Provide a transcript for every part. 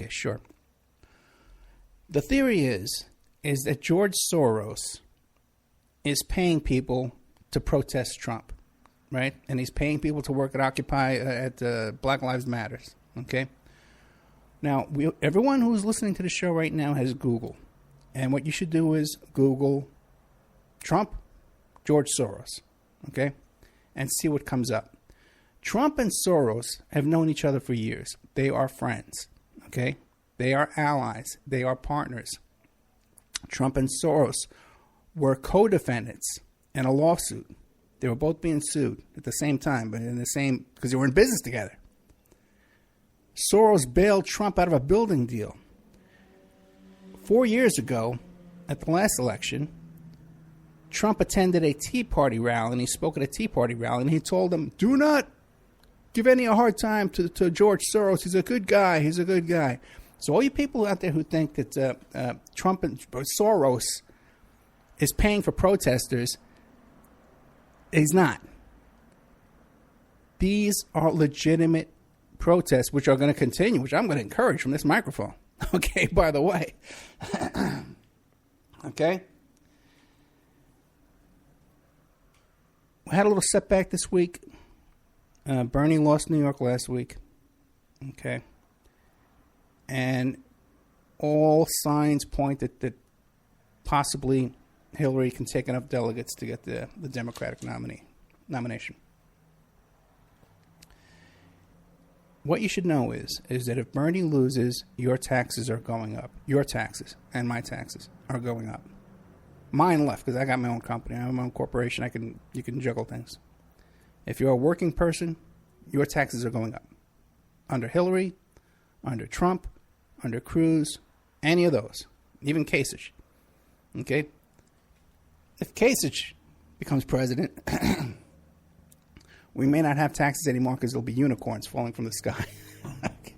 Okay, sure. The theory is that George Soros is paying people to protest Trump, right? And he's paying people to work at Occupy, at Black Lives Matters, okay? Now, everyone who's listening to the show right now has Google. And what you should do is Google Trump, George Soros, okay? And see what comes up. Trump and Soros have known each other for years. They are friends, okay? They are allies. They are partners. Trump and Soros were co-defendants in a lawsuit. They were both being sued at the same time, but in the same, because they were in business together. Soros bailed Trump out of a building deal. 4 years ago, at the last election, Trump attended a Tea Party rally, and he spoke at a Tea Party rally, and he told them, do not give any a hard time to George Soros. He's a good guy. He's a good guy. So all you people out there who think that Trump and Soros is paying for protesters, he's not. These are legitimate protests, which are going to continue, which I'm going to encourage from this microphone. Okay, by the way. Okay? We had a little setback this week. Bernie lost New York last week. Okay? And all signs point that possibly Hillary can take enough delegates to get the Democratic nomination. What you should know is that if Bernie loses, your taxes are going up. Your taxes and my taxes are going up. Mine left because I got my own company. I have my own corporation. You can juggle things. If you're a working person, your taxes are going up. Under Hillary, under Trump, under Cruz, any of those, even Kasich. Okay? If Kasich becomes president, we may not have taxes anymore because there'll be unicorns falling from the sky. Okay.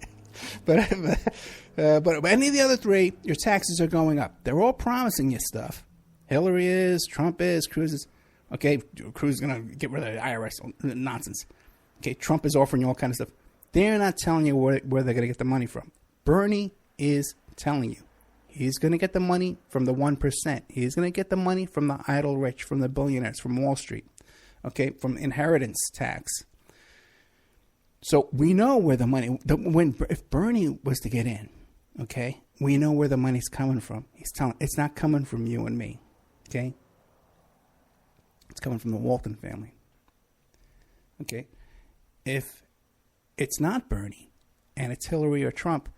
But any of the other three, your taxes are going up. They're all promising you stuff. Hillary is, Trump is, Cruz is. Okay, Cruz is going to get rid of the IRS. Nonsense. Okay, Trump is offering you all kind of stuff. They're not telling you where they're going to get the money from. Bernie is telling you. He's going to get the money from the 1%. He's going to get the money from the idle rich, from the billionaires, from Wall Street. Okay, from inheritance tax. So we know where the money, if Bernie was to get in, okay, we know where the money's coming from. He's telling, it's not coming from you and me, okay? It's coming from the Walton family. Okay? If it's not Bernie and it's Hillary or Trump,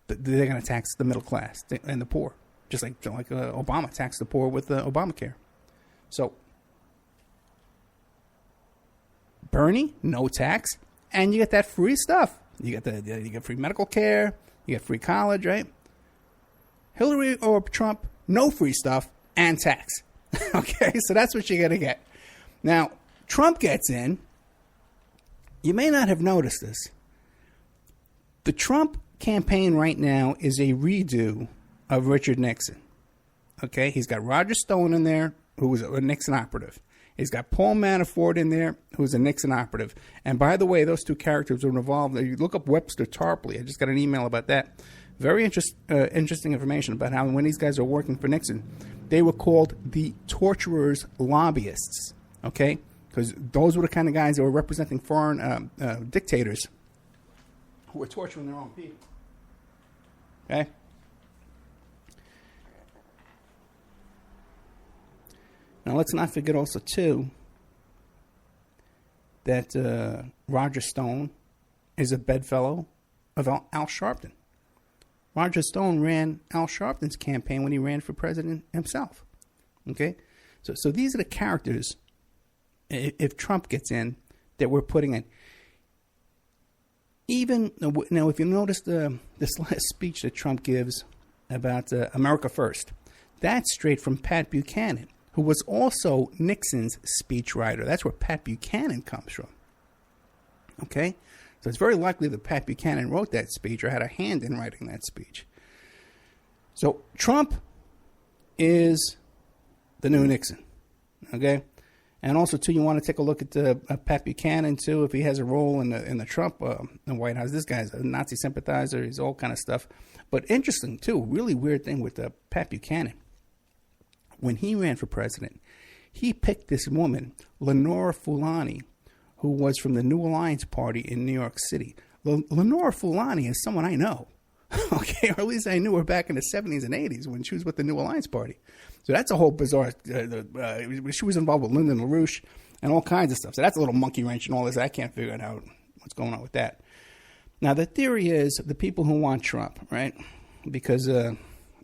they're going to tax the middle class and the poor, just like Obama taxed the poor with Obamacare. So Bernie, no tax, and you get that free stuff. You get free medical care, you get free college, right? Hillary or Trump, no free stuff and tax. Okay, so that's what you're going to get. Now, Trump gets in. You may not have noticed this. The Trump campaign right now is a redo of Richard Nixon. Okay, he's got Roger Stone in there, who was a Nixon operative. He's got Paul Manafort in there, who's a Nixon operative. And by the way, those two characters were involved. You look up Webster Tarpley. I just got an email about that. Very interesting information about how when these guys are working for Nixon, they were called the torturers' lobbyists. Okay, because those were the kind of guys that were representing foreign dictators who were torturing their own people. Okay. Now, let's not forget also, too, that Roger Stone is a bedfellow of Al Sharpton. Roger Stone ran Al Sharpton's campaign when he ran for president himself. Okay? So these are the characters, if Trump gets in, that we're putting in. Even, now, if you notice this last speech that Trump gives about America First, that's straight from Pat Buchanan, who was also Nixon's speechwriter. That's where Pat Buchanan comes from. Okay? So it's very likely that Pat Buchanan wrote that speech or had a hand in writing that speech. So Trump is the new Nixon. Okay? And also, too, you want to take a look at Pat Buchanan, too, if he has a role in the Trump in the White House. This guy's a Nazi sympathizer. He's all kind of stuff. But interesting, too, really weird thing with Pat Buchanan. When he ran for president, he picked this woman, Lenora Fulani, who was from the New Alliance Party in New York City. Lenora Fulani is someone I know. Okay, or at least I knew her back in the 70s and 80s when she was with the New Alliance Party. So that's a whole bizarre. She was involved with Lyndon LaRouche and all kinds of stuff. So that's a little monkey wrench and all this. I can't figure out what's going on with that. Now, the theory is the people who want Trump, right? Because you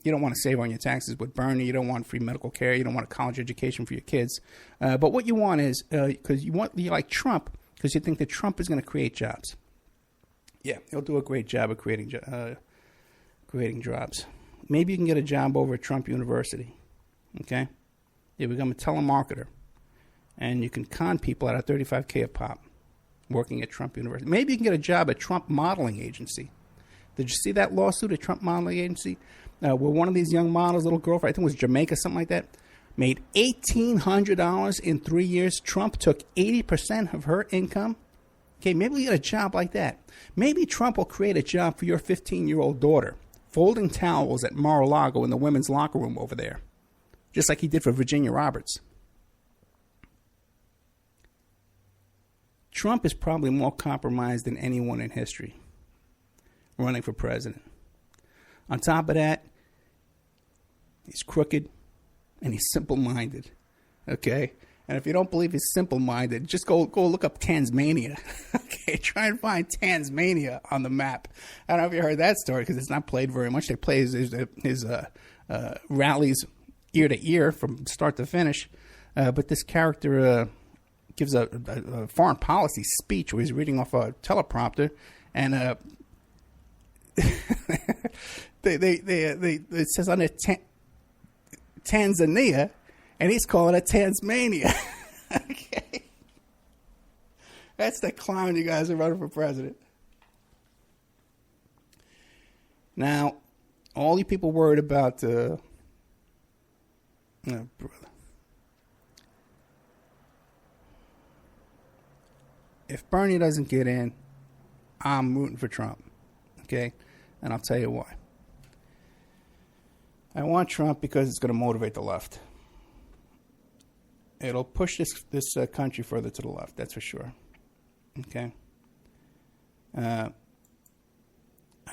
don't want to save on your taxes with Bernie. You don't want free medical care. You don't want a college education for your kids. But what you want is, because you like Trump, because you think that Trump is going to create jobs. Yeah, he'll do a great job of creating jobs. Maybe you can get a job over at Trump University. Okay? You become a telemarketer. And you can con people out of $35K a pop working at Trump University. Maybe you can get a job at Trump Modeling Agency. Did you see that lawsuit at Trump Modeling Agency? Where one of these young models, little girl, I think it was Jamaica, something like that, made $1,800 in 3 years. Trump took 80% of her income. Okay, maybe you get a job like that. Maybe Trump will create a job for your 15-year-old daughter, folding towels at Mar-a-Lago in the women's locker room over there, just like he did for Virginia Roberts. Trump is probably more compromised than anyone in history running for president. On top of that, he's crooked and he's simple-minded, okay? And if you don't believe he's simple-minded, just go look up Tasmania. Okay, try and find Tasmania on the map. I don't know if you heard that story because it's not played very much. They play his rallies ear to ear from start to finish. But this character gives a foreign policy speech where he's reading off a teleprompter, and it says on it Tanzania. And he's calling it Tasmania. Okay. That's the clown you guys are running for president. Now, all you people worried about, oh, brother. If Bernie doesn't get in, I'm rooting for Trump. Okay? And I'll tell you why. I want Trump because it's going to motivate the left. It'll push this country further to the left, that's for sure. Okay? I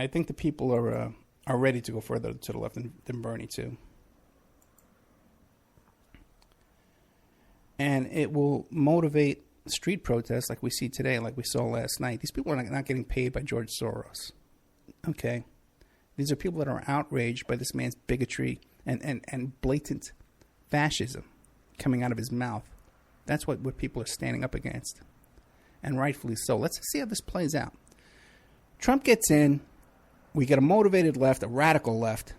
think the people are ready to go further to the left than Bernie, too. And it will motivate street protests like we see today, like we saw last night. These people are not getting paid by George Soros. Okay? These are people that are outraged by this man's bigotry and blatant fascism coming out of his mouth. That's what people are standing up against. And rightfully so. Let's see how this plays out. Trump gets in. We get a motivated left, a radical left,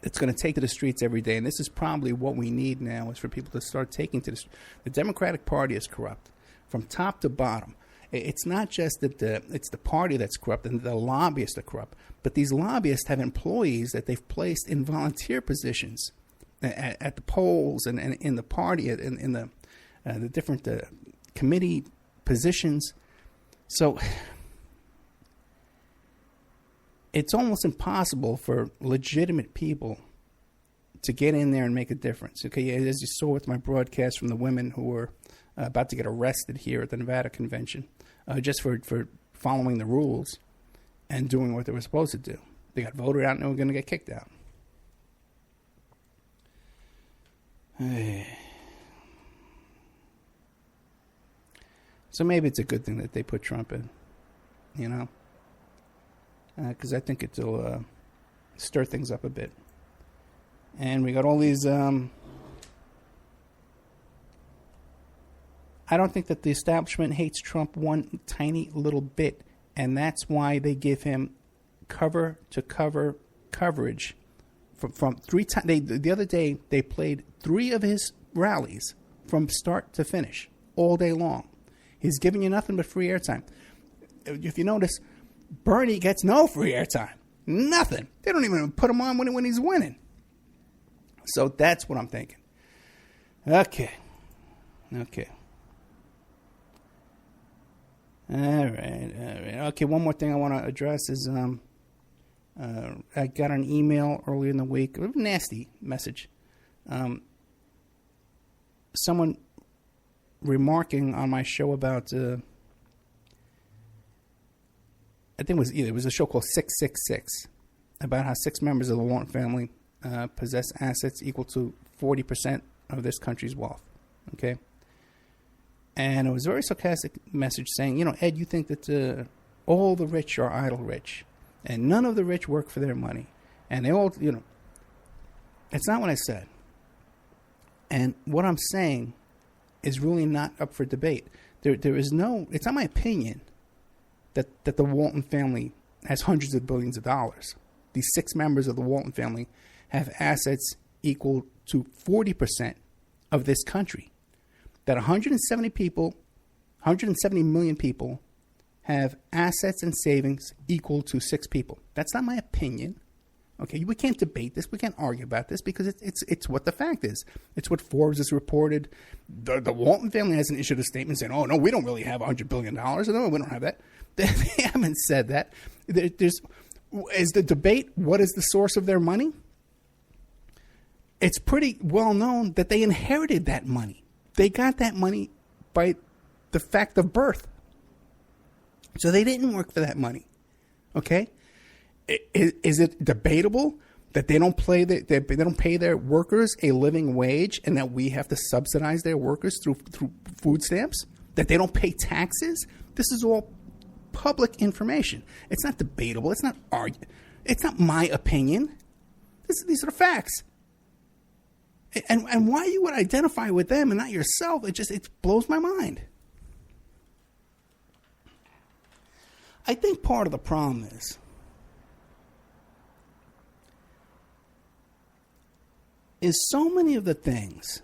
that's going to take to the streets every day. And this is probably what we need now, is for people to start taking to the streets. The Democratic Party is corrupt from top to bottom. It's not just that it's the party that's corrupt and the lobbyists are corrupt, but these lobbyists have employees that they've placed in volunteer positions at the polls and in the party, in the different committee positions. So it's almost impossible for legitimate people to get in there and make a difference. Okay, as you saw with my broadcast from the women who were about to get arrested here at the Nevada convention, just for following the rules and doing what they were supposed to do. They got voted out and they were going to get kicked out. So maybe it's a good thing that they put Trump in, you know, because I think it'll stir things up a bit. And we got all these. I don't think that the establishment hates Trump one tiny little bit, and that's why they give him cover-to-cover coverage. From 3 times, the other day they played 3 of his rallies from start to finish all day long. He's giving you nothing but free airtime. If you notice, Bernie gets no free airtime, nothing. They don't even put him on when he's winning. So that's what I'm thinking. Okay, Okay. All right. Okay, one more thing I want to address is I got an email earlier in the week, a nasty message. Someone remarking on my show about, I think it was a show called 666, about how 6 members of the Walton family possess assets equal to 40% of this country's wealth. Okay? And it was a very sarcastic message saying, Ed, you think that all the rich are idle rich, and none of the rich work for their money. And they all, it's not what I said. And what I'm saying is really not up for debate. There is no, it's not my opinion that the Walton family has hundreds of billions of dollars. These 6 members of the Walton family have assets equal to 40% of this country. That 170 million people have assets and savings equal to 6 people. That's not my opinion. Okay, we can't debate this. We can't argue about this because it's what the fact is. It's what Forbes has reported. The Walton family hasn't issued a statement saying, "Oh no, we don't really have $100 billion." No, we don't have that. They haven't said that. Is the debate what is the source of their money? It's pretty well known that they inherited that money. They got that money by the fact of birth. So they didn't work for that money. Okay? Is it debatable that they don't pay their workers a living wage and that we have to subsidize their workers through food stamps? That they don't pay taxes? This is all public information. It's not debatable. It's not It's not my opinion. These are the facts. And why you would identify with them and not yourself, it blows my mind. I think part of the problem is so many of the things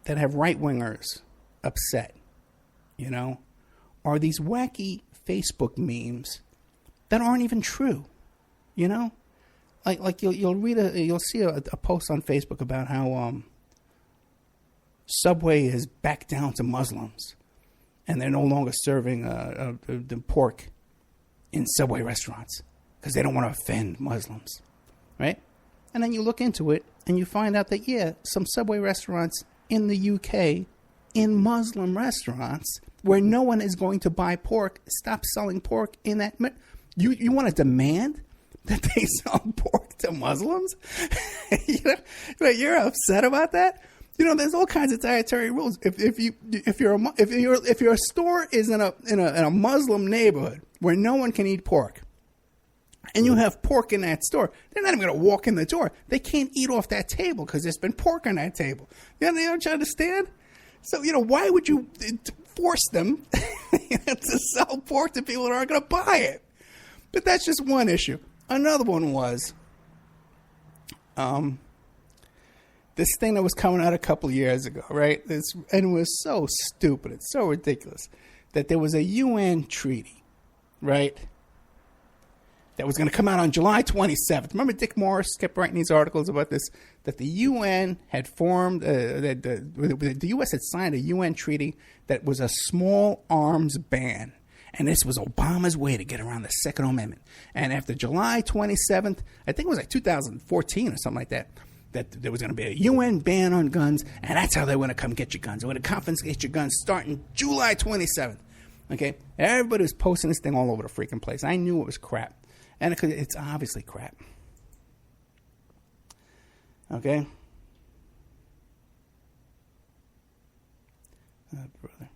that have right-wingers upset, are these wacky Facebook memes that aren't even true, Like you'll see a post on Facebook about how Subway is back down to Muslims, and they're no longer serving the pork in Subway restaurants because they don't want to offend Muslims, right? And then you look into it and you find out that some Subway restaurants in the UK, in Muslim restaurants where no one is going to buy pork, stop selling pork in that. You want to demand that they sell pork to Muslims? You're upset about that? There's all kinds of dietary rules. If your store is in a Muslim neighborhood where no one can eat pork, and you have pork in that store, they're not even going to walk in the door. They can't eat off that table because there's been pork on that table. Don't you understand? So why would you force them to sell pork to people that aren't going to buy it? But that's just one issue. Another one was this thing that was coming out a couple of years ago, right? And it was so stupid. It's so ridiculous that there was a UN treaty, right, that was going to come out on July 27th. Remember Dick Morris kept writing these articles about this, that the UN had formed, that the U.S. had signed a UN treaty that was a small arms ban. And this was Obama's way to get around the Second Amendment. And after July 27th, I think it was like 2014 or something like that, that there was going to be a UN ban on guns, and that's how they want to come get your guns. They want to confiscate your guns starting July 27th. Okay? Everybody was posting this thing all over the freaking place. I knew it was crap. And it's obviously crap. Okay? Oh, brother.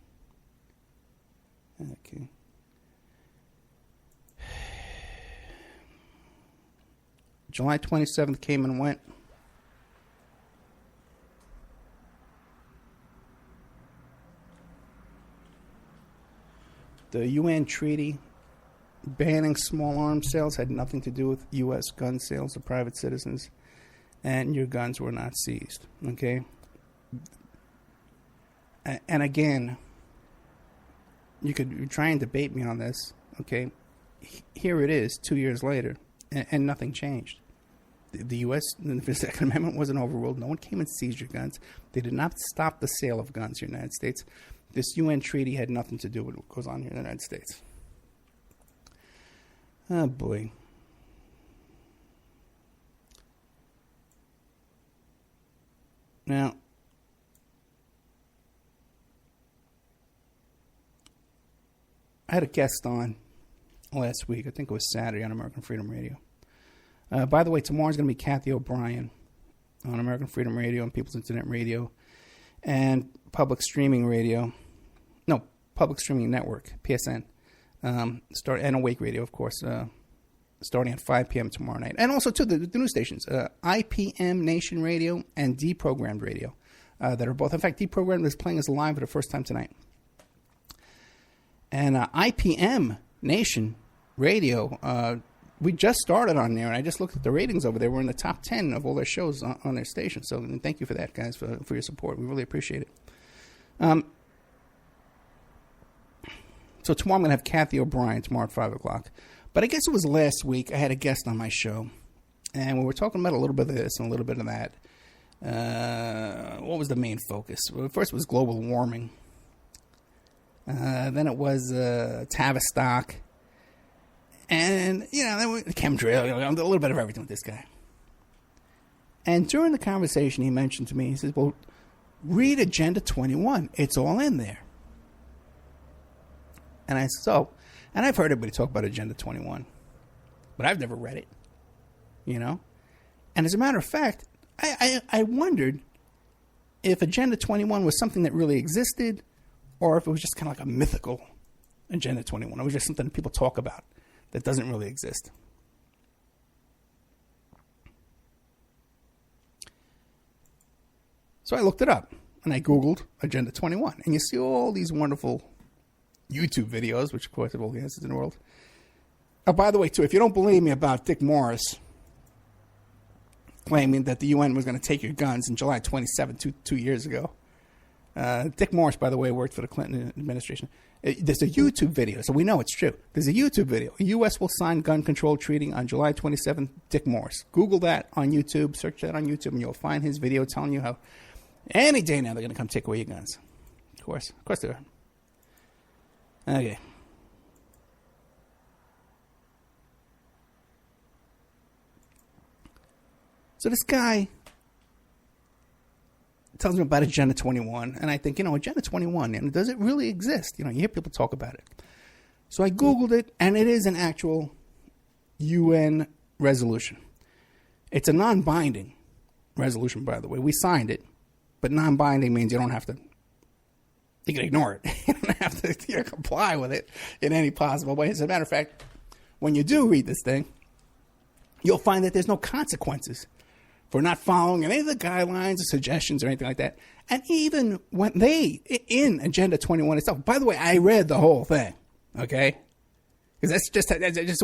Okay. July 27th came and went. The UN treaty banning small arms sales had nothing to do with U.S. gun sales to private citizens, and your guns were not seized. Okay? And again, you could try and debate me on this. Okay? Here it is 2 years later, and nothing changed. The U.S. the Second Amendment wasn't overruled. No one came and seized your guns. They did not stop the sale of guns in the United States. This UN treaty had nothing to do with what goes on here in the United States. Oh, boy. Now, I had a guest on last week. I think it was Saturday on American Freedom Radio. By the way, tomorrow's going to be Kathy O'Brien on American Freedom Radio and People's Internet Radio and Public Streaming Radio. No, Public Streaming Network, PSN. And Awake Radio, of course, starting at 5 p.m. tomorrow night. And also, too, the news stations, IPM Nation Radio and Deprogrammed Radio, that are both. In fact, Deprogrammed is playing us live for the first time tonight. And IPM Nation Radio, we just started on there, and I just looked at the ratings over there. We're in the top 10 of all their shows on their station. So thank you for that, guys, for your support. We really appreciate it. So tomorrow I'm going to have Kathy O'Brien tomorrow at 5 o'clock. But I guess it was last week I had a guest on my show, and we were talking about a little bit of this and a little bit of that. What was the main focus? Well, first it was global warming. Then it was Tavistock. And, then chemtrail, a little bit of everything with this guy. And during the conversation, he mentioned to me, he says, well, read Agenda 21. It's all in there. And I said, and I've heard everybody talk about Agenda 21, but I've never read it, And as a matter of fact, I wondered if Agenda 21 was something that really existed or if it was just kind of like a mythical Agenda 21. It was just something that people talk about that doesn't really exist. So I looked it up, and I Googled Agenda 21, and you see all these wonderful YouTube videos, which, of course, have all the answers in the world. Oh, by the way, too, if you don't believe me about Dick Morris claiming that the UN was going to take your guns in July 27, 2 years ago, Dick Morris, by the way, worked for the Clinton administration. There's a YouTube video, so we know it's true. There's a YouTube video. The U.S. will sign gun control treaty on July 27th, Dick Morris. Google that on YouTube, search that on YouTube, and you'll find his video telling you how any day now they're going to come take away your guns. Of course they are. Okay. So this guy tells me about Agenda 21, and I think, Agenda 21, and does it really exist? You hear people talk about it. So I Googled it, and it is an actual UN resolution. It's a non-binding resolution, by the way. We signed it, but non-binding means you don't have to, you can ignore it. You don't have to comply with it in any possible way. As a matter of fact, when you do read this thing, you'll find that there's no consequences for not following any of the guidelines or suggestions or anything like that. And even when in Agenda 21 itself, by the way, I read the whole thing, okay? Because that's just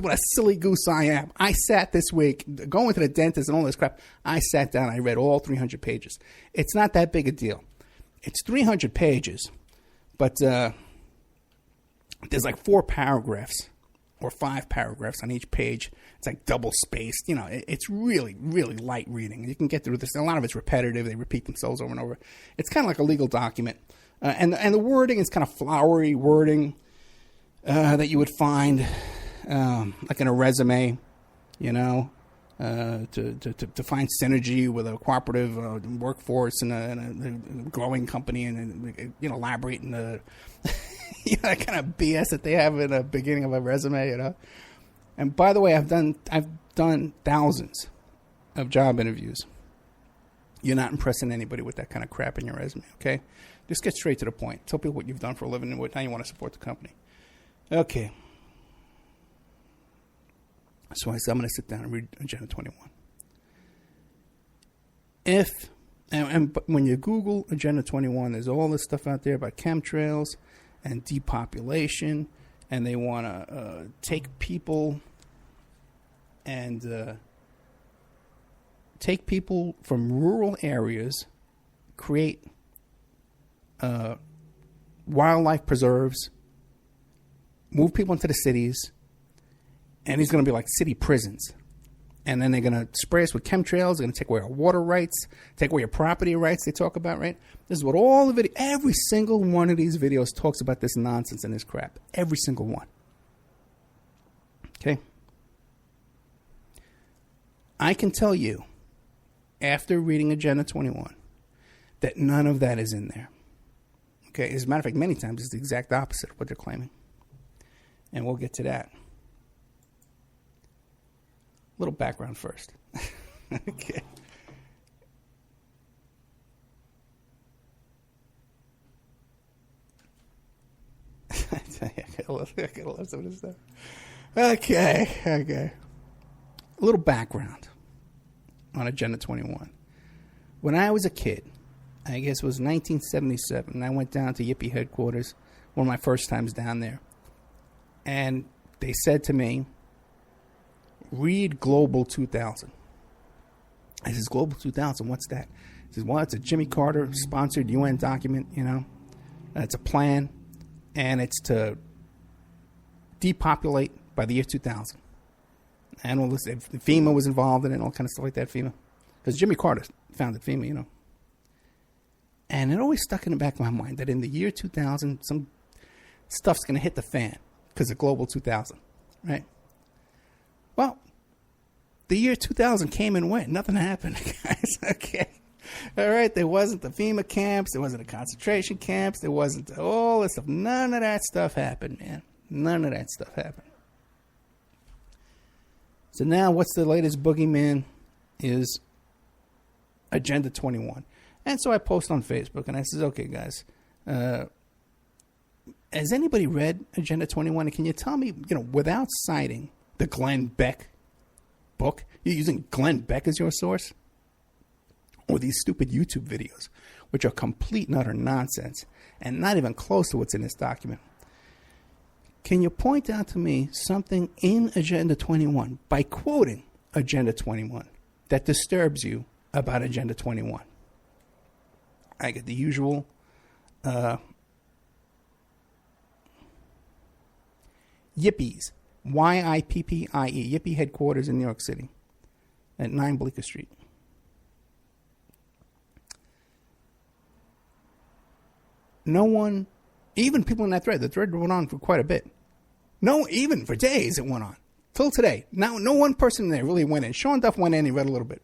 what a silly goose I am. I sat this week, going to the dentist and all this crap, I sat down, I read all 300 pages. It's not that big a deal. It's 300 pages, but there's like 4 paragraphs or 5 paragraphs on each page. It's like double spaced. It's really, really light reading. You can get through this. A lot of it's repetitive. They repeat themselves over and over. It's kind of like a legal document. And the wording is kind of flowery wording that you would find like in a resume, to find synergy with a cooperative workforce and a growing company and elaborating the that kind of BS that they have in the beginning of a resume, And by the way, I've done thousands of job interviews. You're not impressing anybody with that kind of crap in your resume, okay? Just get straight to the point. Tell people what you've done for a living and how you want to support the company. Okay. So I said I'm going to sit down and read Agenda 21. But when you Google Agenda 21, there's all this stuff out there about chemtrails and depopulation, and they want to take people and take people from rural areas, create wildlife preserves, move people into the cities, and these going to be like city prisons. And then they're going to spray us with chemtrails. They're going to take away our water rights, take away your property rights they talk about, right? This is what all the video, every single one of these videos talks about this nonsense and this crap. Every single one. Okay? I can tell you, after reading Agenda 21, that none of that is in there. Okay? As a matter of fact, many times it's the exact opposite of what they're claiming. And we'll get to that. Little background first. Okay. I gotta love some of this stuff. Okay. A little background on Agenda 21. When I was a kid, I guess it was 1977, and I went down to Yippie headquarters, one of my first times down there. And they said to me, read Global 2000. I says, Global 2000, what's that? He says, well, it's a Jimmy Carter sponsored UN document, you know. It's a plan, and it's to depopulate by the year 2000. And well, FEMA was involved in it and all kind of stuff like that, FEMA. Because Jimmy Carter founded FEMA, you know. And it always stuck in the back of my mind that in the year 2000, some stuff's going to hit the fan because of Global 2000, right? Well, the year 2000 came and went. Nothing happened, guys. Okay. All right. There wasn't the FEMA camps. There wasn't the concentration camps. There wasn't all this stuff. None of that stuff happened, man. None of that stuff happened. So now what's the latest boogeyman is Agenda 21. And so I post on Facebook and I says, okay, guys, has anybody read Agenda 21? And can you tell me, you know, without citing the Glenn Beck book, you're using Glenn Beck as your source? Or these stupid YouTube videos, which are complete and utter nonsense and not even close to what's in this document. Can you point out to me something in Agenda 21 by quoting Agenda 21 that disturbs you about Agenda 21? I get the usual Yippies. Yippie. Yippie headquarters in New York City at 9 Bleecker Street. No one, even people in that thread, the thread went on for quite a bit. No, even for days it went on. Till today. Now, no one person in there really went in. Sean Duff went in, he read a little bit.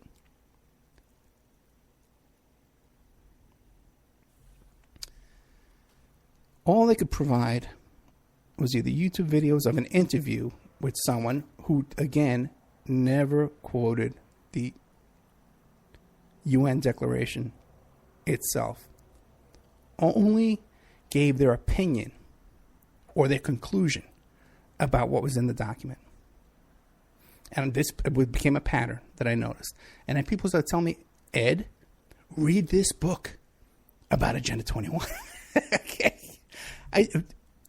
All they could provide was either YouTube videos of an interview with someone who, again, never quoted the UN Declaration itself. Only gave their opinion or their conclusion about what was in the document. And this became a pattern that I noticed. And then people started telling me, Ed, read this book about Agenda 21. Okay. And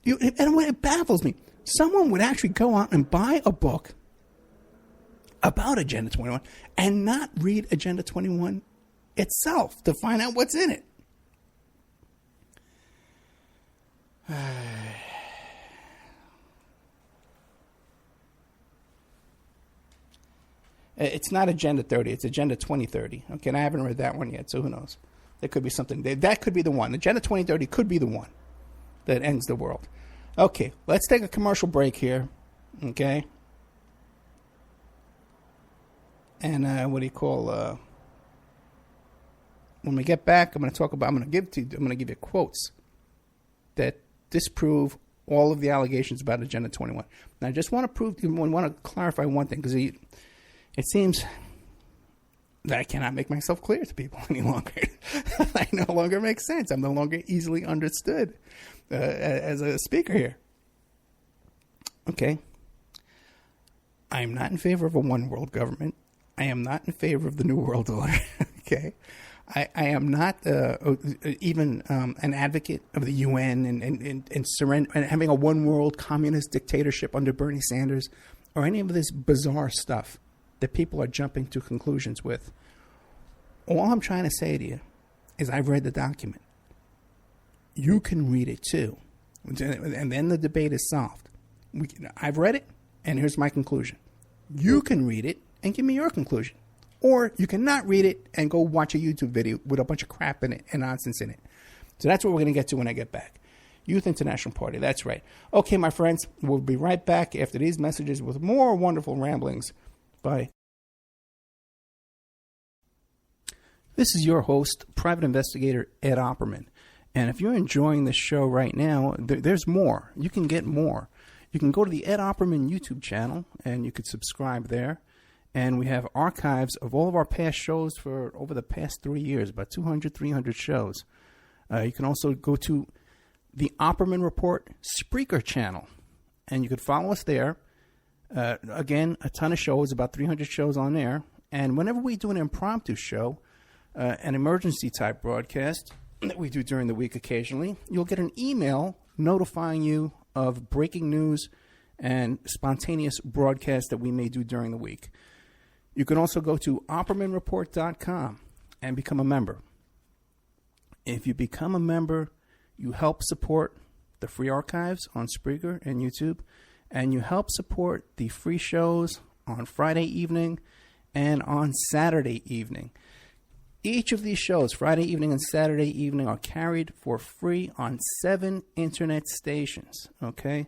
it baffles me. Someone would actually go out and buy a book about Agenda 21 and not read Agenda 21 itself to find out what's in it. It's not Agenda 30. It's Agenda 2030. Okay, and I haven't read that one yet, so who knows? There could be something. That could be the one. Agenda 2030 could be the one that ends the world. Okay, let's take a commercial break here. Okay. And what do you call? When we get back, I'm going to give you quotes that disprove all of the allegations about Agenda 21. Now, I just want to clarify one thing, because it seems that I cannot make myself clear to people any longer. I no longer make sense. I'm no longer easily understood as a speaker here. Okay. I am not in favor of a one world government. I am not in favor of the New World Order. Okay. I am not even an advocate of the UN and surrender and having a one world communist dictatorship under Bernie Sanders or any of this bizarre stuff that people are jumping to conclusions with. All I'm trying to say to you is I've read the document. You can read it too. And then the debate is solved. I've read it, and here's my conclusion. You can read it, and give me your conclusion. Or you can not read it and go watch a YouTube video with a bunch of crap in it and nonsense in it. So that's what we're going to get to when I get back. Youth International Party, that's right. Okay, my friends, we'll be right back after these messages with more wonderful ramblings by... This is your host, Private Investigator Ed Opperman. And if you're enjoying this show right now, there's more. You can get more. You can go to the Ed Opperman YouTube channel, and you could subscribe there. And we have archives of all of our past shows for over the past 3 years, about 200, 300 shows. You can also go to the Opperman Report Spreaker channel, and you could follow us there. Again, a ton of shows, about 300 shows on there. And whenever we do an impromptu show, an emergency type broadcast that we do during the week occasionally, you'll get an email notifying you of breaking news and spontaneous broadcasts that we may do during the week. You can also go to OppermanReport.com and become a member. If you become a member, you help support the free archives on Spreaker and YouTube, and you help support the free shows on Friday evening and on Saturday evening. Each of these shows, Friday evening and Saturday evening, are carried for free on 7 internet stations, okay?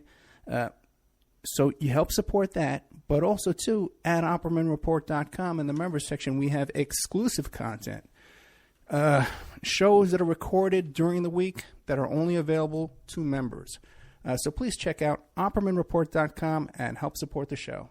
So you help support that, but also, too, at OppermanReport.com in the members section, we have exclusive content. Shows that are recorded during the week that are only available to members. So please check out OppermanReport.com and help support the show.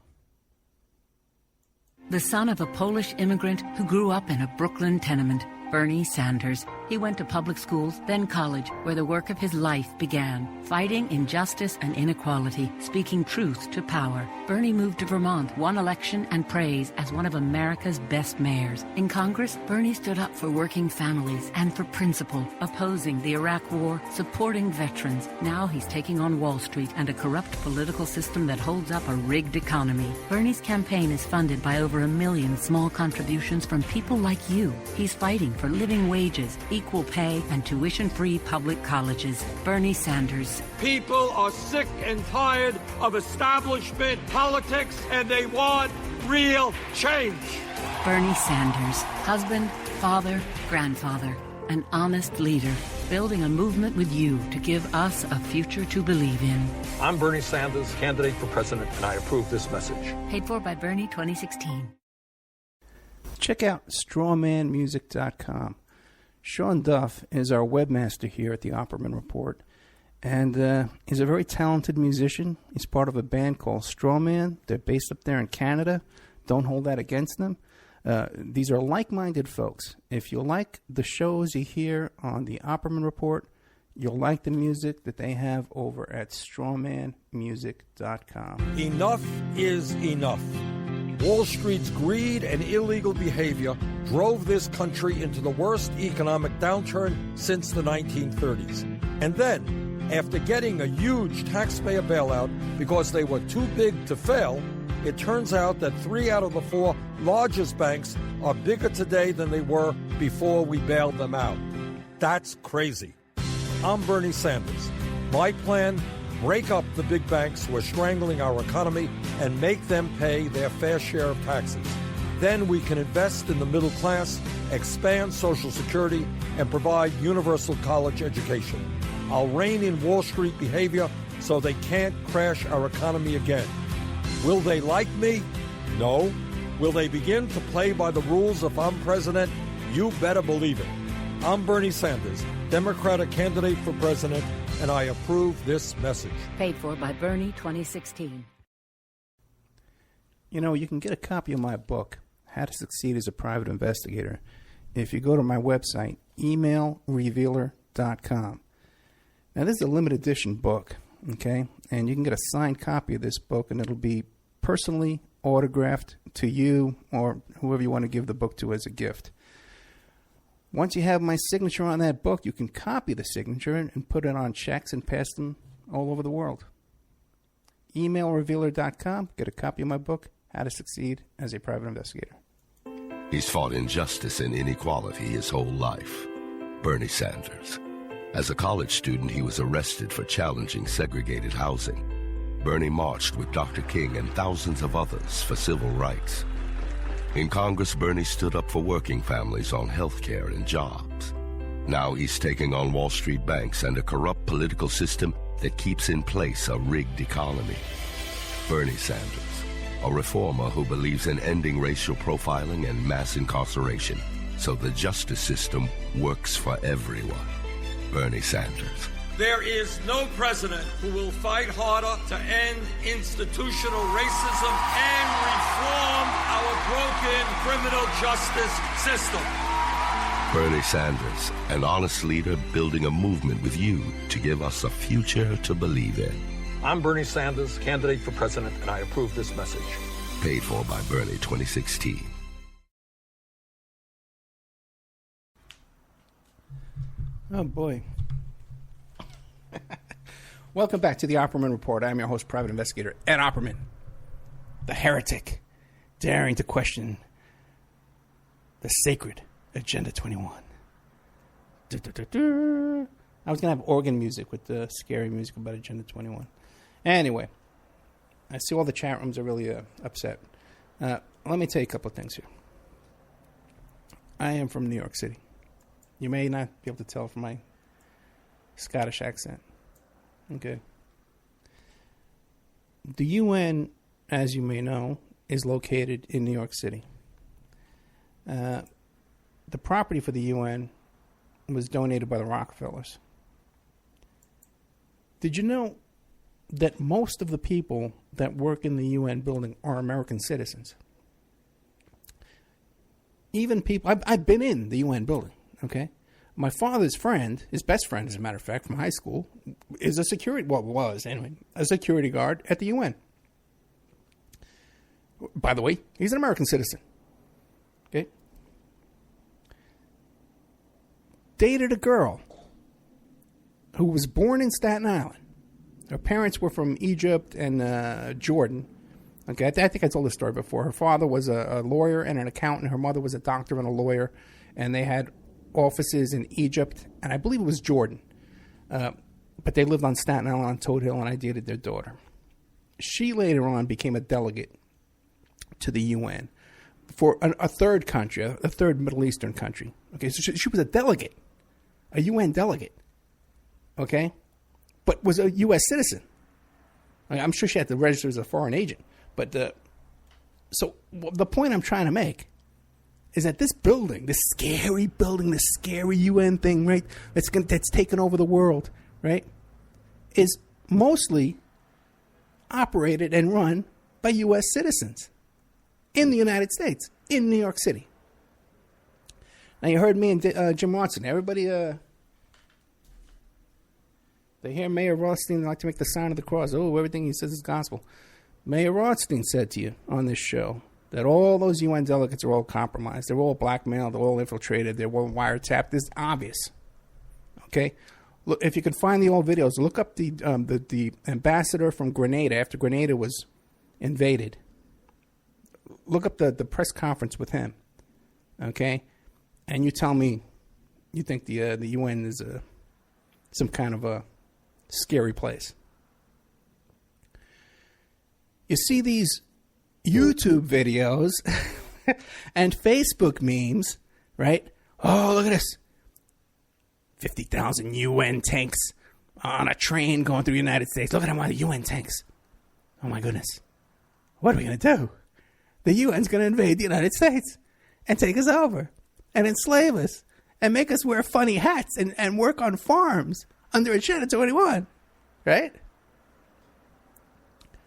The son of a Polish immigrant who grew up in a Brooklyn tenement, Bernie Sanders. He went to public schools, then college, where the work of his life began, fighting injustice and inequality, speaking truth to power. Bernie moved to Vermont, won election and praise as one of America's best mayors. In Congress, Bernie stood up for working families and for principle, opposing the Iraq War, supporting veterans. Now he's taking on Wall Street and a corrupt political system that holds up a rigged economy. Bernie's campaign is funded by over 1 million small contributions from people like you. He's fighting for living wages, equal pay, and tuition-free public colleges. Bernie Sanders. People are sick and tired of establishment politics, and they want real change. Bernie Sanders. Husband, father, grandfather, an honest leader, building a movement with you to give us a future to believe in. I'm Bernie Sanders, candidate for president, and I approve this message. Paid for by Bernie 2016. Check out strawmanmusic.com. Sean Duff is our webmaster here at the Opperman Report, and he's a very talented musician. He's part of a band called Strawman. They're based up there in Canada. Don't hold that against them. These are like-minded folks. If you like the shows you hear on the Opperman Report, you'll like the music that they have over at strawmanmusic.com. Enough is enough. Wall Street's greed and illegal behavior drove this country into the worst economic downturn since the 1930s. And then, after getting a huge taxpayer bailout because they were too big to fail, it turns out that 3 out of the 4 largest banks are bigger today than they were before we bailed them out. That's crazy. I'm Bernie Sanders. My plan: break up the big banks who are strangling our economy and make them pay their fair share of taxes. Then we can invest in the middle class, expand Social Security, and provide universal college education. I'll rein in Wall Street behavior so they can't crash our economy again. Will they like me? No. Will they begin to play by the rules if I'm president? You better believe it. I'm Bernie Sanders, Democratic candidate for president, and I approve this message. Paid for by Bernie 2016. You know, you can get a copy of my book, How to Succeed as a Private Investigator, if you go to my website, emailrevealer.com. Now, this is a limited edition book, okay? And you can get a signed copy of this book, and it'll be personally autographed to you or whoever you want to give the book to as a gift. Once you have my signature on that book, you can copy the signature and put it on checks and pass them all over the world. Emailrevealer.com. Get a copy of my book, How to Succeed as a Private Investigator. He's fought injustice and inequality his whole life. Bernie Sanders. As a college student, he was arrested for challenging segregated housing. Bernie marched with Dr. King and thousands of others for civil rights. In Congress, Bernie stood up for working families on health care and jobs. Now he's taking on Wall Street banks and a corrupt political system that keeps in place a rigged economy. Bernie Sanders, a reformer who believes in ending racial profiling and mass incarceration so the justice system works for everyone. Bernie Sanders. There is no president who will fight harder to end institutional racism and reform our broken criminal justice system. Bernie Sanders, an honest leader building a movement with you to give us a future to believe in. I'm Bernie Sanders, candidate for president, and I approve this message. Paid for by Bernie 2016. Oh, boy. Welcome back to the Opperman Report. I'm your host, Private Investigator Ed Opperman, the heretic, daring to question the sacred Agenda 21. I was going to have organ music with the scary music about Agenda 21. Anyway, I see all the chat rooms are really upset. Let me tell you a couple of things here. I am from New York City. You may not be able to tell from my Scottish accent. Okay. The UN, as you may know, is located in New York City. The property for the UN was donated by the Rockefellers. Did you know that most of the people that work in the UN building are American citizens? Even people, I've been in the UN building, okay? My father's friend, his best friend, as a matter of fact, from high school, is a security, well, was anyway, a security guard at the UN. By the way, he's an American citizen. Okay? Dated a girl who was born in Staten Island. Her parents were from Egypt and Jordan. Okay, I think I told this story before. Her father was a lawyer and an accountant. Her mother was a doctor and a lawyer. And they had offices in Egypt, and I believe it was Jordan. But they lived on Staten Island on Toad Hill, and I dated their daughter. She later on became a delegate to the UN for a third country, a third Middle Eastern country. Okay, so she was a delegate, a UN delegate. Okay, but was a U.S. citizen. I'm sure she had to register as a foreign agent. But so the point I'm trying to make is that this building, this scary building, this scary UN thing, right, that's taken over the world, right, is mostly operated and run by U.S. citizens in the United States, in New York City. Now, you heard me and Jim Watson. Everybody, they hear Mayor Rothstein like to make the sign of the cross. Oh, everything he says is gospel. Mayor Rothstein said to you on this show that all those UN delegates are all compromised. They're all blackmailed. They're all infiltrated. They're all wiretapped. This is obvious. Okay? Look, if you can find the old videos, look up the ambassador from Grenada after Grenada was invaded. Look up the press conference with him. Okay? And you tell me you think the UN is some kind of a scary place. You see these YouTube videos and Facebook memes, right? Oh, look at this. 50,000 UN tanks on a train going through the United States. Look at them, all the UN tanks. Oh, my goodness. What are we going to do? The UN's going to invade the United States and take us over and enslave us and make us wear funny hats and work on farms under Agenda 21, right?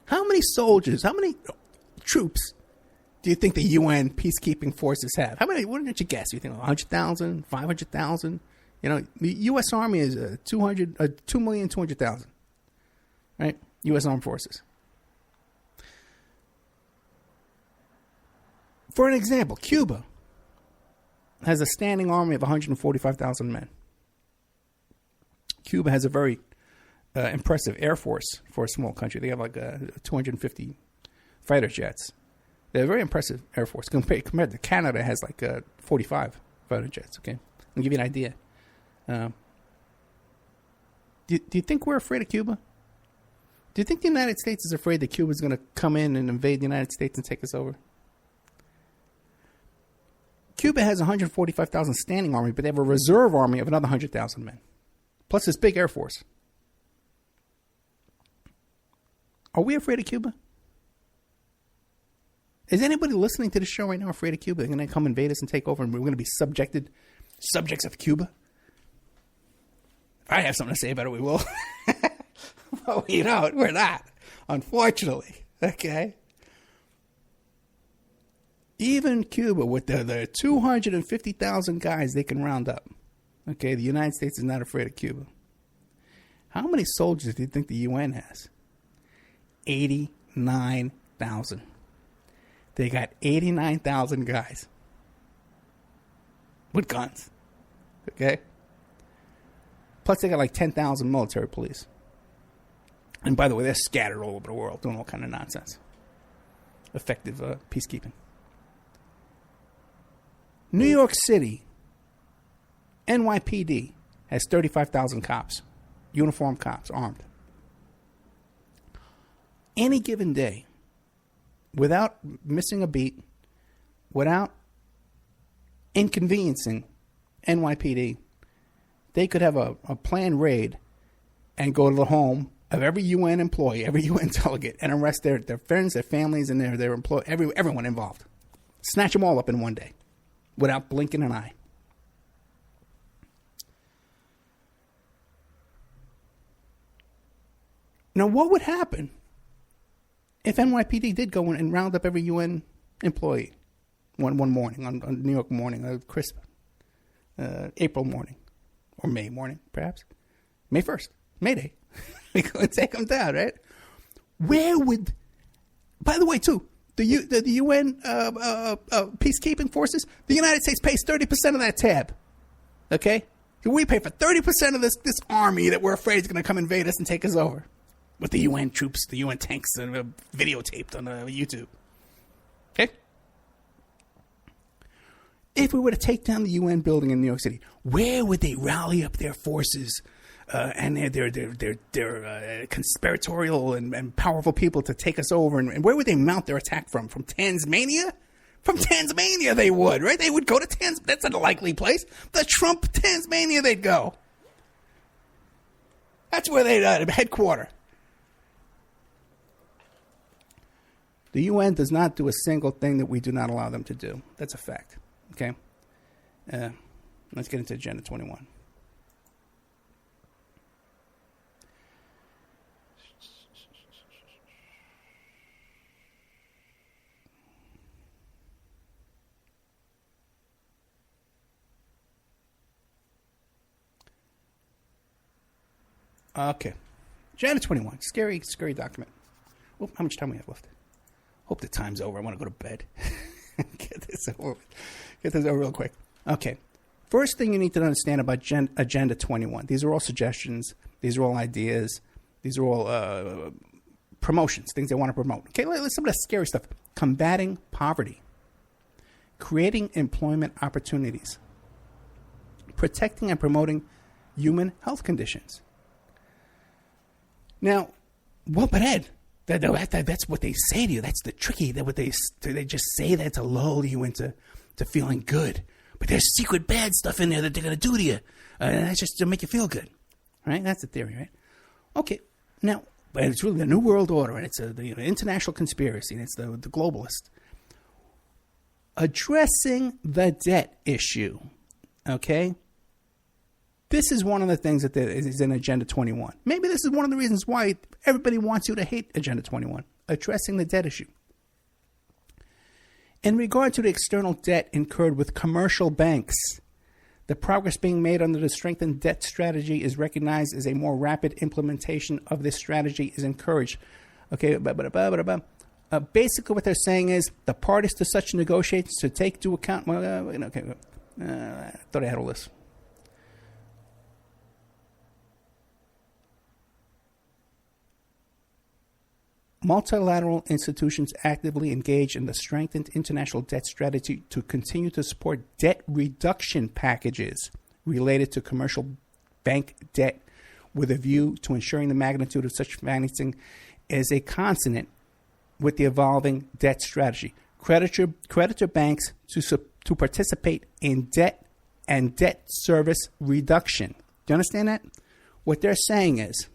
How many soldiers, how many troops do you think the UN peacekeeping forces have? How many, what did you guess? You think 100,000, 500,000? You know, the U.S. Army is 2,200,000, right? U.S. Armed Forces. For an example, Cuba has a standing army of 145,000 men. Cuba has a very impressive air force for a small country. They have like 250 fighter jets. They're a very impressive air force. Compared to Canada, has like 45 fighter jets. Okay, I'll give you an idea. Do you think we're afraid of Cuba? Do you think the United States is afraid that Cuba is going to come in and invade the United States and take us over? Cuba has 145,000 standing army, but they have a reserve army of another 100,000 men, plus this big air force. Are we afraid of Cuba? Is anybody listening to the show right now afraid of Cuba? They're going to come invade us and take over, and we're going to be subjects of Cuba? If I have something to say about it, we will. Well, you know, we're not, unfortunately. Okay? Even Cuba, with the 250,000 guys they can round up, okay, the United States is not afraid of Cuba. How many soldiers do you think the UN has? 89,000. They got 89,000 guys with guns, okay? Plus, they got like 10,000 military police. And by the way, they're scattered all over the world doing all kind of nonsense. Effective peacekeeping. New York City, NYPD, has 35,000 cops, uniformed cops, armed. Any given day, without missing a beat, without inconveniencing NYPD, they could have a planned raid and go to the home of every UN employee, every UN delegate, and arrest their friends, their families, and their employees, everyone involved. Snatch them all up in one day without blinking an eye. Now, what would happen if NYPD did go in and round up every UN employee one morning, on New York morning, a crisp April morning, or May morning, perhaps? May 1st, May Day. We go and take them down, right? Where would, by the way, too, the UN peacekeeping forces, the United States pays 30% of that tab, okay? We pay for 30% of this army that we're afraid is going to come invade us and take us over. With the UN troops, the UN tanks, videotaped on YouTube. Okay? If we were to take down the UN building in New York City, where would they rally up their forces and their conspiratorial and powerful people to take us over? And where would they mount their attack from? From Tanzania? From Tanzania they would, right? They would go to Tanzania. That's a likely place. The Trump Tanzania they'd go. That's where they'd headquarter. The UN does not do a single thing that we do not allow them to do. That's a fact. Okay? Let's get into Agenda 21. Okay. Agenda 21. Scary document. Oh, how much time we have left? Hope the time's over. I want to go to bed. Get this over real quick. Okay. First thing you need to understand about Agenda 21. These are all suggestions. These are all ideas. These are all promotions, things they want to promote. Okay, let's some of the scary stuff. Combating poverty. Creating employment opportunities. Protecting and promoting human health conditions. Now, but Ed, that's what they say to you. That's the tricky. That what they just say that to lull you into feeling good. But there's secret bad stuff in there that they're going to do to you. And that's just to make you feel good. Right? That's the theory, right? Okay. Now, but it's really the New World Order, and it's the international conspiracy, and it's the globalist. Addressing the debt issue. Okay? This is one of the things that is in Agenda 21. Maybe this is one of the reasons why everybody wants you to hate Agenda 21. Addressing the debt issue. In regard to the external debt incurred with commercial banks, the progress being made under the strengthened debt strategy is recognized as a more rapid implementation of this strategy is encouraged. Okay, basically what they're saying is the parties to such negotiations to take into account. I thought I had all this. Multilateral institutions actively engage in the strengthened international debt strategy to continue to support debt reduction packages related to commercial bank debt with a view to ensuring the magnitude of such financing is a consonant with the evolving debt strategy. Creditor banks to participate in debt and debt service reduction. Do you understand that? What they're saying is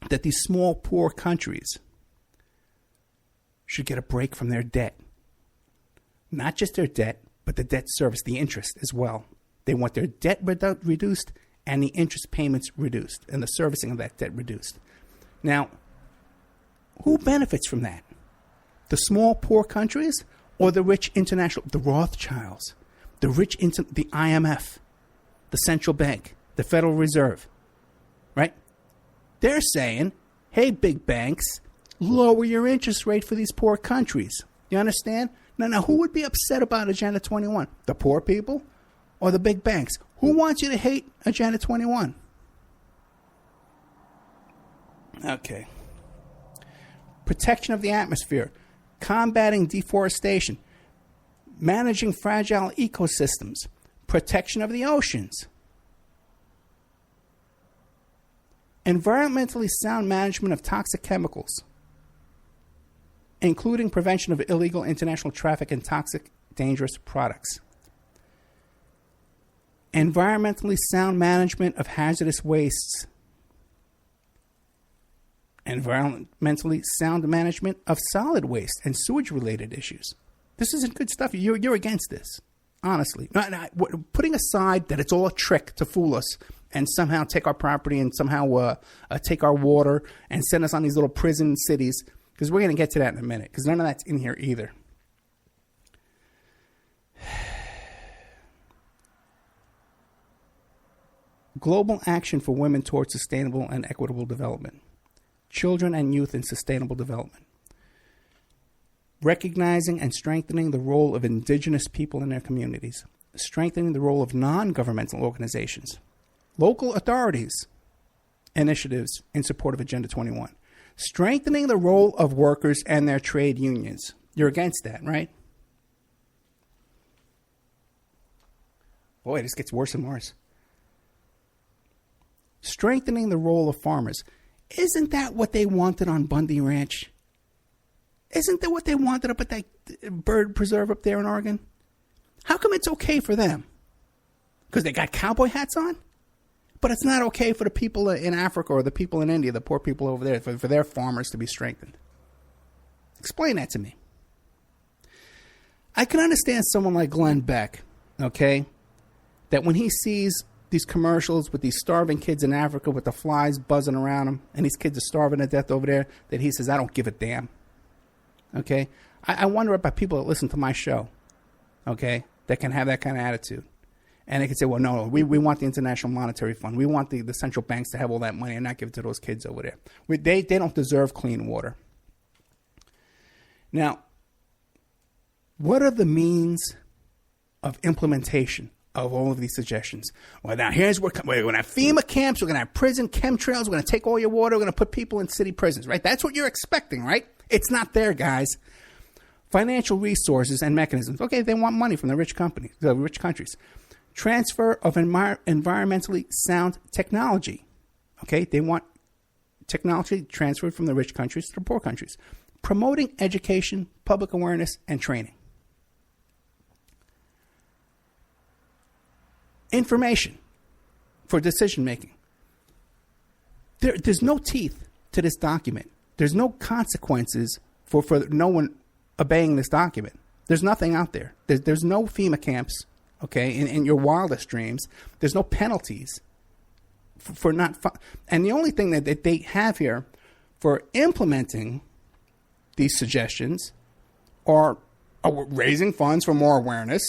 that these small, poor countries should get a break from their debt. Not just their debt, but the debt service, the interest as well. They want their debt reduced and the interest payments reduced and the servicing of that debt reduced. Now, who benefits from that? The small, poor countries or the rich international, the Rothschilds, the the IMF, the central bank, the Federal Reserve, right? They're saying, hey, big banks, lower your interest rate for these poor countries. You understand? Now, who would be upset about Agenda 21? The poor people or the big banks? Who wants you to hate Agenda 21? Okay. Protection of the atmosphere, combating deforestation, managing fragile ecosystems, protection of the oceans, environmentally sound management of toxic chemicals, including prevention of illegal international traffic and toxic, dangerous products, environmentally sound management of hazardous wastes, environmentally sound management of solid waste and sewage-related issues. This isn't good stuff. You're against this, honestly. Putting aside that it's all a trick to fool us and somehow take our property and somehow take our water and send us on these little prison cities, because we're going to get to that in a minute, because none of that's in here either. Global action for women towards sustainable and equitable development. Children and youth in sustainable development. Recognizing and strengthening the role of indigenous people in their communities. Strengthening the role of non-governmental organizations. Local authorities. Initiatives in support of Agenda 21. Strengthening the role of workers and their trade unions. You're against that, right? Boy, this gets worse and worse. Strengthening the role of farmers. Isn't that what they wanted on Bundy Ranch? Isn't that what they wanted up at that bird preserve up there in Oregon? How come it's okay for them? Because they got cowboy hats on? But it's not okay for the people in Africa or the people in India, the poor people over there, for their farmers to be strengthened. Explain that to me. I can understand someone like Glenn Beck, okay, that when he sees these commercials with these starving kids in Africa with the flies buzzing around them, and these kids are starving to death over there, that he says, I don't give a damn. Okay? I wonder about people that listen to my show, okay, that can have that kind of attitude. And they can say, well, no, we want the International Monetary Fund. We want the central banks to have all that money and not give it to those kids over there. They don't deserve clean water. Now, what are the means of implementation of all of these suggestions? Well, now here's where we're going to have FEMA camps, we're going to have prison chemtrails, we're going to take all your water, we're going to put people in city prisons, right? That's what you're expecting, right? It's not there, guys. Financial resources and mechanisms. Okay, they want money from the rich countries. Transfer of environmentally sound technology. Okay, they want technology transferred from the rich countries to the poor countries. Promoting education, public awareness, and training. Information for decision making. There's no teeth to this document. There's no consequences for no one obeying this document. There's nothing out there. There's no FEMA camps, okay, in your wildest dreams. There's no penalties for not... And the only thing that they have here for implementing these suggestions are raising funds for more awareness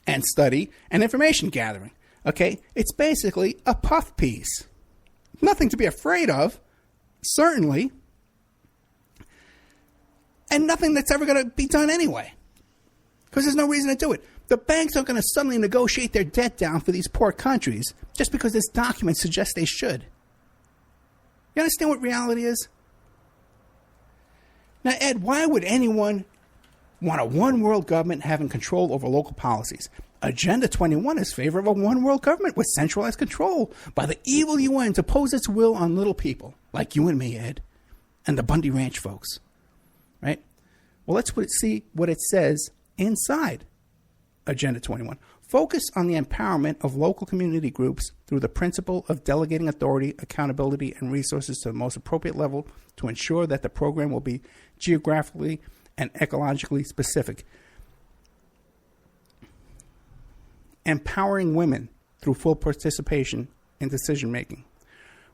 and study and information gathering. Okay? It's basically a puff piece. Nothing to be afraid of, certainly, and nothing that's ever going to be done anyway, because there's no reason to do it. The banks aren't going to suddenly negotiate their debt down for these poor countries just because this document suggests they should. You understand what reality is? Now, Ed, why would anyone want a one-world government having control over local policies? Agenda 21 is in favor of a one-world government with centralized control by the evil UN to impose its will on little people like you and me, Ed, and the Bundy Ranch folks. Right? Well, let's see what it says inside Agenda 21. Focus on the empowerment of local community groups through the principle of delegating authority, accountability, and resources to the most appropriate level to ensure that the program will be geographically and ecologically specific. Empowering women through full participation in decision-making.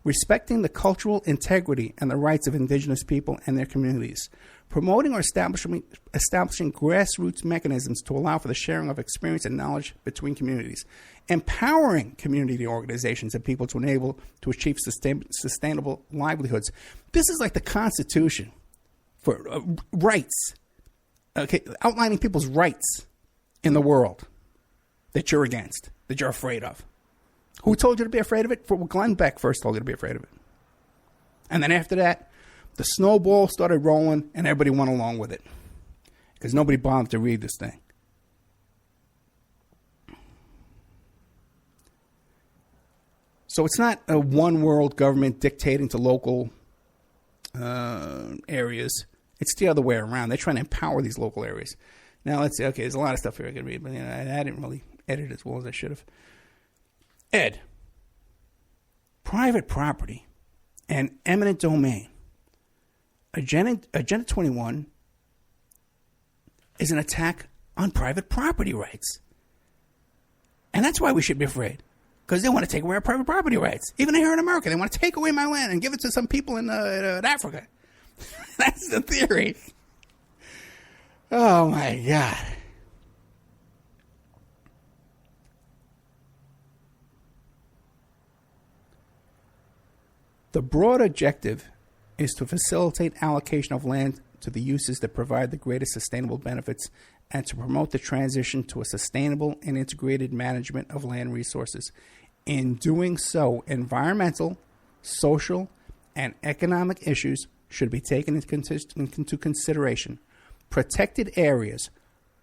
Respecting the cultural integrity and the rights of indigenous people and their communities. Promoting or establishing grassroots mechanisms to allow for the sharing of experience and knowledge between communities. Empowering community organizations and people to enable to achieve sustainable livelihoods. This is like the Constitution for rights. Okay, outlining people's rights in the world that you're against, that you're afraid of. Who told you to be afraid of it? Glenn Beck first told you to be afraid of it. And then after that, the snowball started rolling and everybody went along with it because nobody bothered to read this thing. So it's not a one world government dictating to local areas. It's the other way around. They're trying to empower these local areas. Now let's see. Okay, there's a lot of stuff here I could read, but I didn't really edit as well as I should have. Ed, private property and eminent domain. Agenda 21 is an attack on private property rights. And that's why we should be afraid. Because they want to take away our private property rights. Even here in America, they want to take away my land and give it to some people in Africa. That's the theory. Oh, my God. The broad objective is to facilitate allocation of land to the uses that provide the greatest sustainable benefits and to promote the transition to a sustainable and integrated management of land resources. In doing so, environmental, social, and economic issues should be taken into consideration. Protected areas,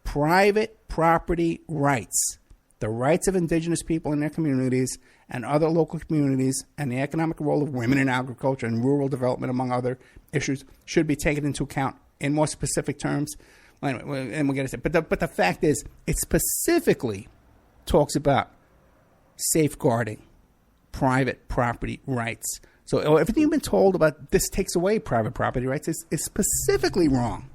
private property rights, the rights of indigenous people in their communities and other local communities, and the economic role of women in agriculture and rural development, among other issues, should be taken into account in more specific terms. Anyway, and we'll get into it. But the fact is, it specifically talks about safeguarding private property rights. So everything you've been told about this takes away private property rights is specifically wrong.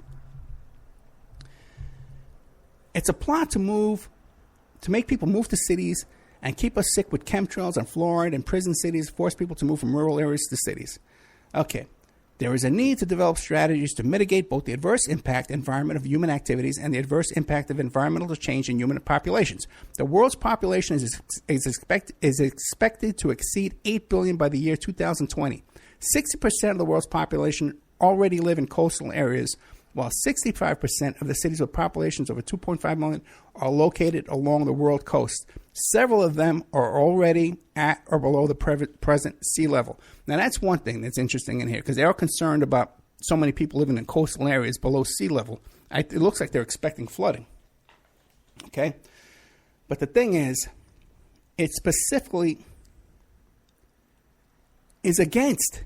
It's a plot to make people move to cities and keep us sick with chemtrails and fluoride in prison cities, force people to move from rural areas to cities. Okay. There is a need to develop strategies to mitigate both the adverse impact environment of human activities and the adverse impact of environmental change in human populations. The world's population is expected to exceed 8 billion by the year 2020. 60% of the world's population already live in coastal areas, while 65% of the cities with populations over 2.5 million are located along the world coast. Several of them are already at or below the present sea level. Now, that's one thing that's interesting in here, because they are concerned about so many people living in coastal areas below sea level. It looks like they're expecting flooding. Okay? But the thing is, it specifically is against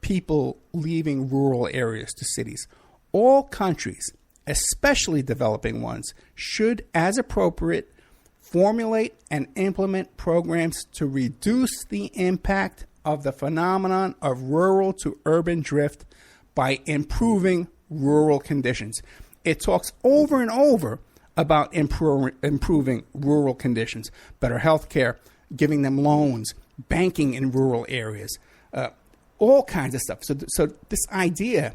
people leaving rural areas to cities. All countries, especially developing ones, should, as appropriate, formulate and implement programs to reduce the impact of the phenomenon of rural to urban drift by improving rural conditions. It talks over and over about improving rural conditions, better health care, giving them loans, banking in rural areas, all kinds of stuff. So this idea,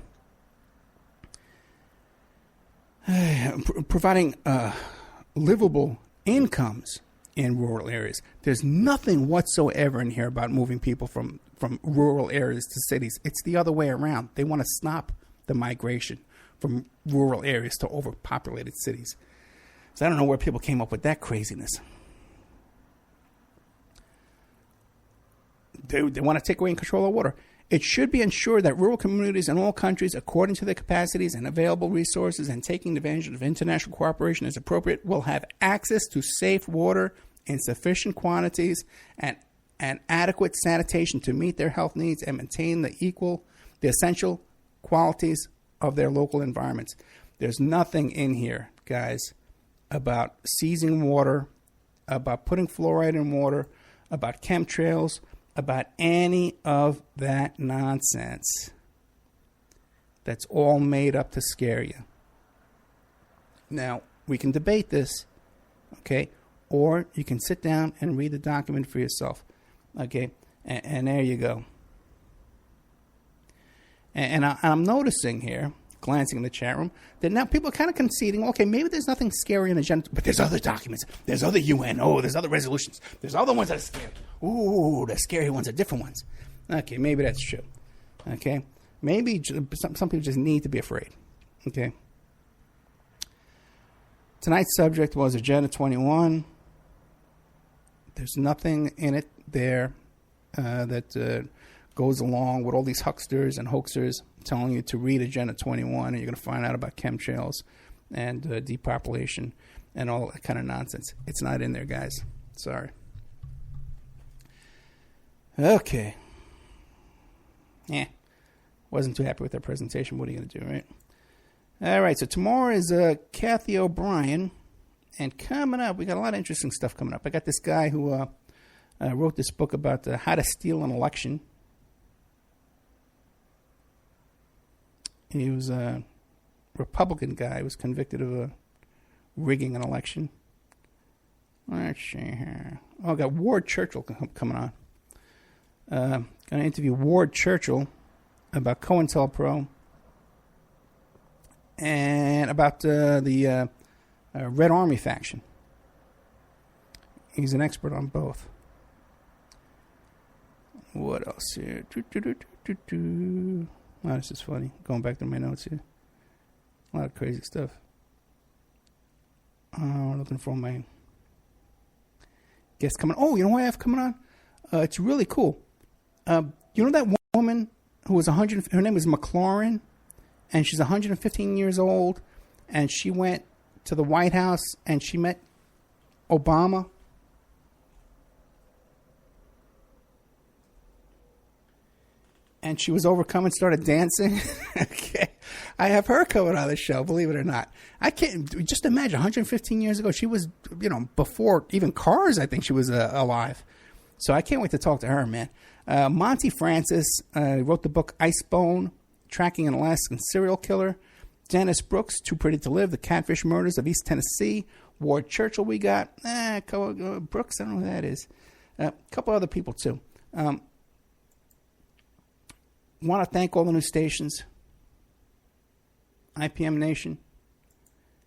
providing livable incomes in rural areas. There's nothing whatsoever in here about moving people from rural areas to cities. It's the other way around. They want to stop the migration from rural areas to overpopulated cities. So I don't know where people came up with that craziness. They want to take away and control our water. It should be ensured that rural communities in all countries, according to their capacities and available resources and taking advantage of international cooperation as appropriate, will have access to safe water in sufficient quantities and adequate sanitation to meet their health needs and maintain the essential qualities of their local environments. There's nothing in here guys, about seizing water, about putting fluoride in water, about chemtrails, about any of that nonsense. That's all made up to scare you. Now, we can debate this, okay? Or you can sit down and read the document for yourself, okay? And there you go. And I'm noticing here, glancing in the chat room, that now people are kind of conceding, okay, maybe there's nothing scary in the agenda, but there's other documents. There's other UN. Oh, there's other resolutions. There's other ones that are scary. Ooh, the scary ones are different ones. Okay, maybe that's true. Okay? Maybe some people just need to be afraid. Okay? Tonight's subject was Agenda 21. There's nothing in it there that goes along with all these hucksters and hoaxers telling you to read Agenda 21 and you're going to find out about chemtrails and depopulation and all that kind of nonsense. It's not in there, guys. Sorry. Okay. Yeah. Wasn't too happy with their presentation. What are you going to do, right? All right, so tomorrow is Kathy O'Brien. And coming up, we got a lot of interesting stuff coming up. I got this guy who wrote this book about how to steal an election. He was a Republican guy who was convicted of rigging an election. Let's see here. Oh, I got Ward Churchill coming on. Going to interview Ward Churchill about COINTELPRO and about the Red Army faction. He's an expert on both. What else here? Oh, this is funny. Going back to my notes here. A lot of crazy stuff. Looking for my guest coming. Oh, you know what I have coming on? It's really cool. You know that woman who was 100? Her name is McLaurin, and she's 115 years old, and she went to the White House and she met Obama. And she was overcome and started dancing. Okay. I have her coming on the show, believe it or not. I can't just imagine 115 years ago. She was, before even cars, I think she was alive. So I can't wait to talk to her, man. Monty Francis wrote the book Icebone, Tracking an Alaskan Serial Killer. Dennis Brooks, Too Pretty to Live, The Catfish Murders of East Tennessee. Ward Churchill we got. Brooks, I don't know who that is. A couple other people, too. Want to thank all the new stations. IPM Nation,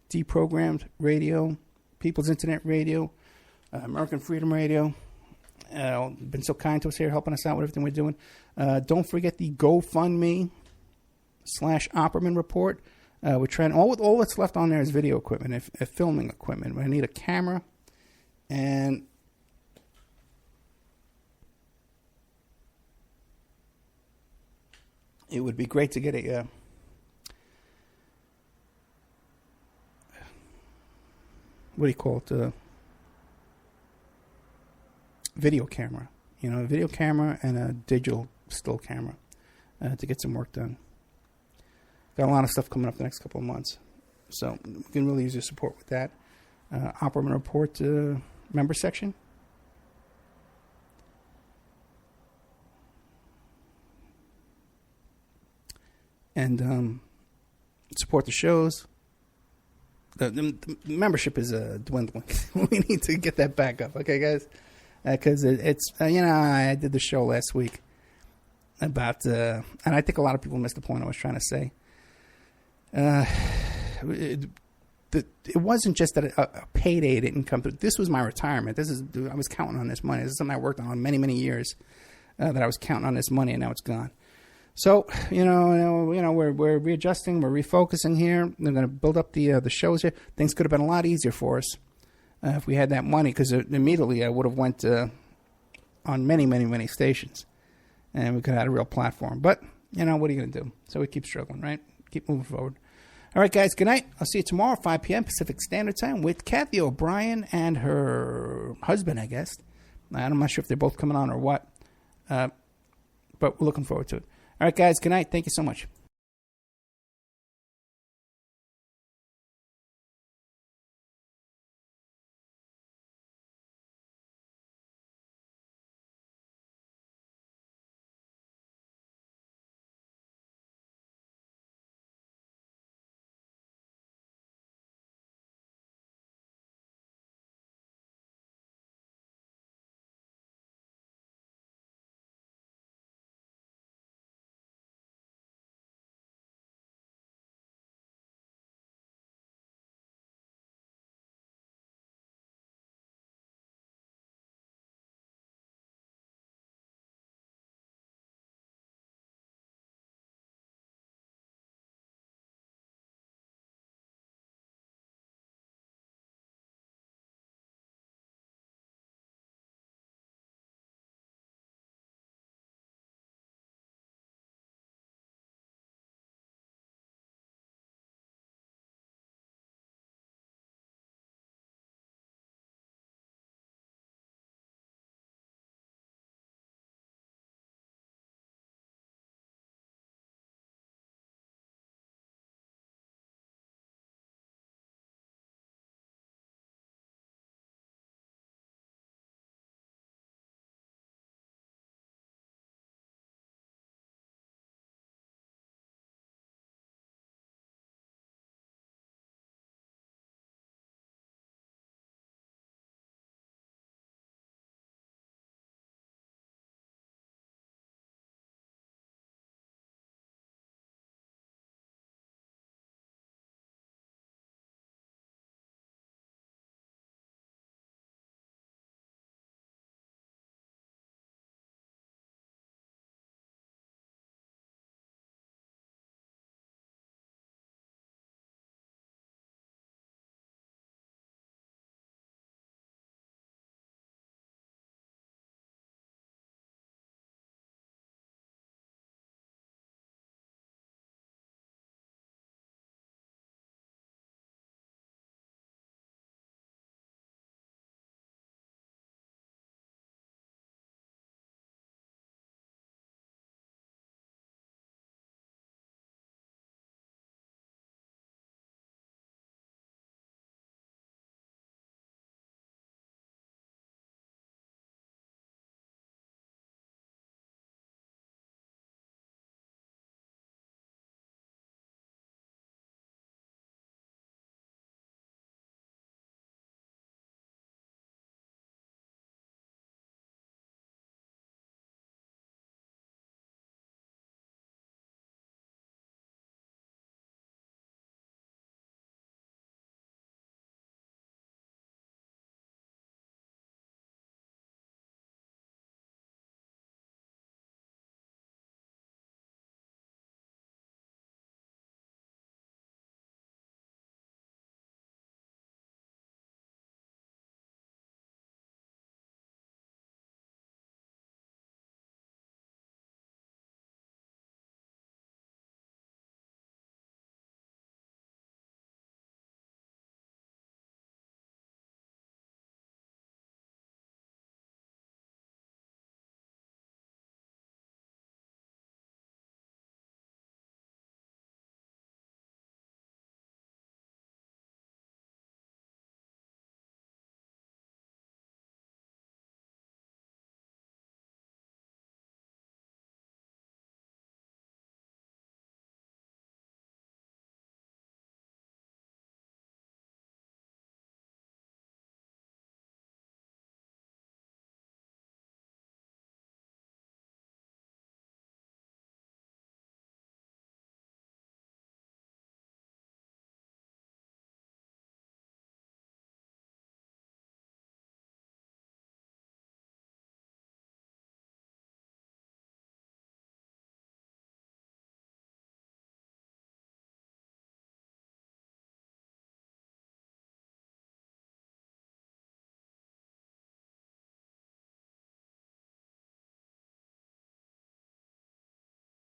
Deprogrammed Radio, People's Internet Radio, American Freedom Radio. Been so kind to us here, helping us out with everything we're doing. Don't forget the GoFundMe/Opperman Report. We're trying, all that's left on there is video equipment, if filming equipment. I need a camera, and it would be great to get a what do you call it? Video camera. A video camera and a digital still camera to get some work done. Got a lot of stuff coming up the next couple of months. So we can really use your support with that. Opperman Report member section. And support the shows. The membership is dwindling. We need to get that back up, okay, guys? Because it's I did the show last week about, and I think a lot of people missed the point I was trying to say. It wasn't just that a payday didn't come through. This was my retirement. I was counting on this money. This is something I worked on many, many years. That I was counting on this money, and now it's gone. So we're readjusting, we're refocusing here. We're going to build up the shows here. Things could have been a lot easier for us if we had that money, because immediately I would have went on many, many, many stations, and we could have had a real platform. But what are you going to do? So we keep struggling, right? Keep moving forward. All right, guys. Good night. I'll see you tomorrow, 5 p.m. Pacific Standard Time, with Kathy O'Brien and her husband, I guess. I'm not sure if they're both coming on or what, but we're looking forward to it. All right, guys, good night. Thank you so much.